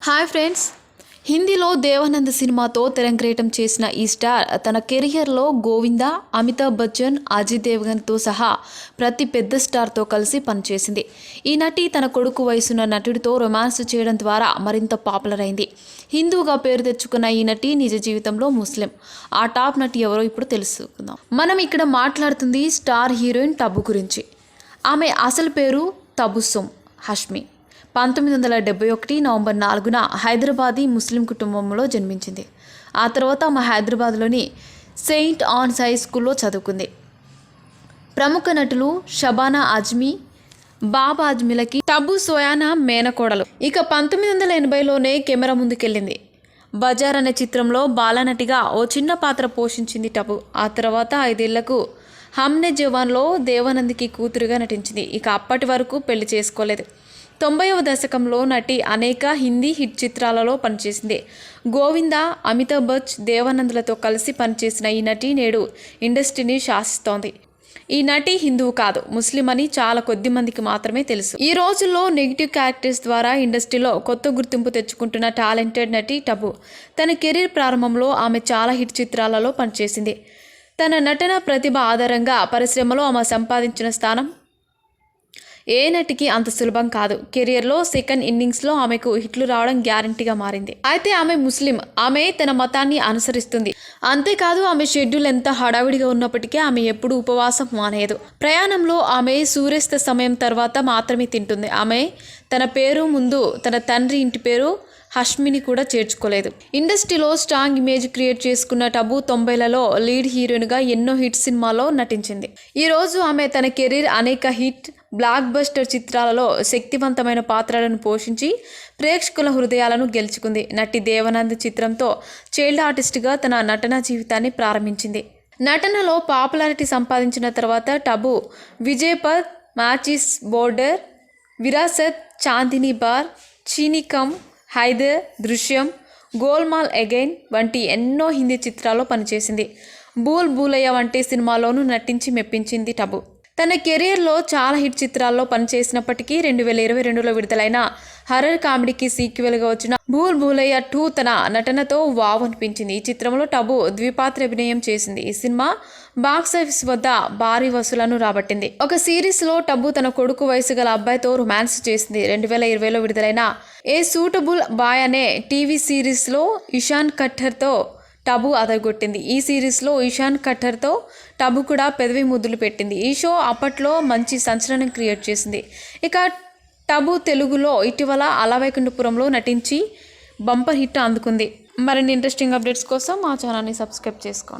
Hi friends, హిందీలో దేవానంద్ సినిమాతో తెరంగేటం చేసిన ఈ స్టార్ తన కెరియర్లో గోవింద, అమితాబ్ బచ్చన్, అజయ్ దేవగన్తో సహా ప్రతి పెద్ద స్టార్తో కలిసి పనిచేసింది. ఈ నటి తన కొడుకు వయసున్న నటుడితో రొమాన్స్ చేయడం ద్వారా మరింత పాపులర్ అయింది. హిందూగా పేరు తెచ్చుకున్న ఈ నటి నిజ జీవితంలో ముస్లిం. ఆ టాప్ నటి ఎవరో ఇప్పుడు తెలుసుకుందాం. మనం ఇక్కడ మాట్లాడుతుంది స్టార్ హీరోయిన్ టబు గురించి. ఆమె అసలు పేరు తబస్సుమ్ హష్మి. 1971 నవంబర్ 4న హైదరాబాదీ ముస్లిం కుటుంబంలో జన్మించింది. ఆ తర్వాత ఆమె హైదరాబాద్లోని సెయింట్ ఆన్స్ హై స్కూల్లో చదువుకుంది. ప్రముఖ నటులు షబానా ఆజ్మీ, బాబా ఆజ్మీలకి టబు సోయానా మేనకోడలు. ఇక 1980లోనే కెమెరా ముందుకెళ్ళింది. బజార్ అనే చిత్రంలో బాలనటిగా ఓ చిన్న పాత్ర పోషించింది టబు. ఆ తర్వాత 5 ఏళ్లకు హమ్నే జవాన్లో దేవానంద్కి కూతురుగా నటించింది. ఇక అప్పటి వరకు పెళ్లి చేసుకోలేదు. 90వ దశకంలో నటి అనేక హిందీ హిట్ చిత్రాలలో పనిచేసింది. గోవింద, అమితాబ్ బచ్చన్, దేవానంద్లతో కలిసి పనిచేసిన ఈ నటి నేడు ఇండస్ట్రీని శాసిస్తోంది. ఈ నటి హిందువు కాదు, ముస్లిం అని చాలా కొద్ది మందికి మాత్రమే తెలుసు. ఈ రోజుల్లో నెగిటివ్ క్యారెక్టర్స్ ద్వారా ఇండస్ట్రీలో కొత్త గుర్తింపు తెచ్చుకుంటున్న టాలెంటెడ్ నటి టబు. తన కెరీర్ ప్రారంభంలో ఆమె చాలా హిట్ చిత్రాలలో పనిచేసింది. తన నటన ప్రతిభ ఆధారంగా పరిశ్రమలో ఆమె సంపాదించిన స్థానం ఏ నటికి అంత సులభం కాదు. కెరియర్లో సెకండ్ ఇన్నింగ్స్లో ఆమెకు హిట్లు రావడం గ్యారంటీగా మారింది. అయితే ఆమె ముస్లిం. ఆమె తన మతాన్ని అనుసరిస్తుంది. అంతేకాదు, ఆమె షెడ్యూల్ ఎంత హడావిడిగా ఉన్నప్పటికీ ఆమె ఎప్పుడూ ఉపవాసం మానేయదు. ప్రయాణంలో ఆమె సూర్యాస్త సమయం తర్వాత మాత్రమే తింటుంది. ఆమె తన పేరు ముందు తన తండ్రి ఇంటి పేరు హష్మిని కూడా చేర్చుకోలేదు. ఇండస్ట్రీలో స్ట్రాంగ్ ఇమేజ్ క్రియేట్ చేసుకున్న టబు 90లలో లీడ్ హీరోయిన్గా ఎన్నో హిట్ సినిమాల్లో నటించింది. ఈ రోజు ఆమె తన కెరీర్ అనేక హిట్ బ్లాక్ బస్టర్ చిత్రాలలో శక్తివంతమైన పాత్రలను పోషించి ప్రేక్షకుల హృదయాలను గెలుచుకుంది. నటి దేవానంద్ చిత్రంతో చైల్డ్ ఆర్టిస్ట్గా తన నటనా జీవితాన్ని ప్రారంభించింది. నటనలో పాపులారిటీ సంపాదించిన తర్వాత టబు విజయపథ్, మ్యాచిస్ బోర్డర్, విరాసత్, చాందినీ బార్, చీనీ కమ్, హైదర్, దృశ్యం, గోల్మాల్ అగైన్ వంటి ఎన్నో హిందీ చిత్రాల్లో పనిచేసింది. భూల్ భూలయ్య వంటి సినిమాలోనూ నటించి మెప్పించింది టబు. తన కెరీర్లో చాలా హిట్ చిత్రాల్లో పనిచేసినప్పటికీ 2022లో విడుదలైన హర్రర్ కామెడీకి సీక్వెల్గా వచ్చిన భూల్ భూలయ్య 2 తన నటనతో వావ్ అనిపించింది. ఈ చిత్రంలో టబు ద్విపాత్ర అభినయం చేసింది. ఈ సినిమా బాక్సాఫీస్ వద్ద భారీ వసూలను రాబట్టింది. ఒక సిరీస్లో టబు తన కొడుకు వయసు గల అబ్బాయితో రొమాన్స్ చేసింది. 2020లో విడుదలైన ఏ సూటబుల్ బాయ్ అనే టీవీ సిరీస్లో ఇషాన్ ఖట్టర్తో టబు అదరగొట్టింది. ఈ సిరీస్లో ఇషాన్ ఖట్టర్తో టబు కూడా పెదవి ముద్దులు పెట్టింది. ఈ షో అప్పట్లో మంచి సంచలనం క్రియేట్ చేసింది. ఇక టబు తెలుగులో ఇటీవల అలవైకుంఠపురంలో నటించి బంపర్ హిట్ అందుకుంది. మరిన్ని ఇంట్రెస్టింగ్ అప్డేట్స్ కోసం మా ఛానల్ని సబ్స్క్రైబ్ చేసుకోండి.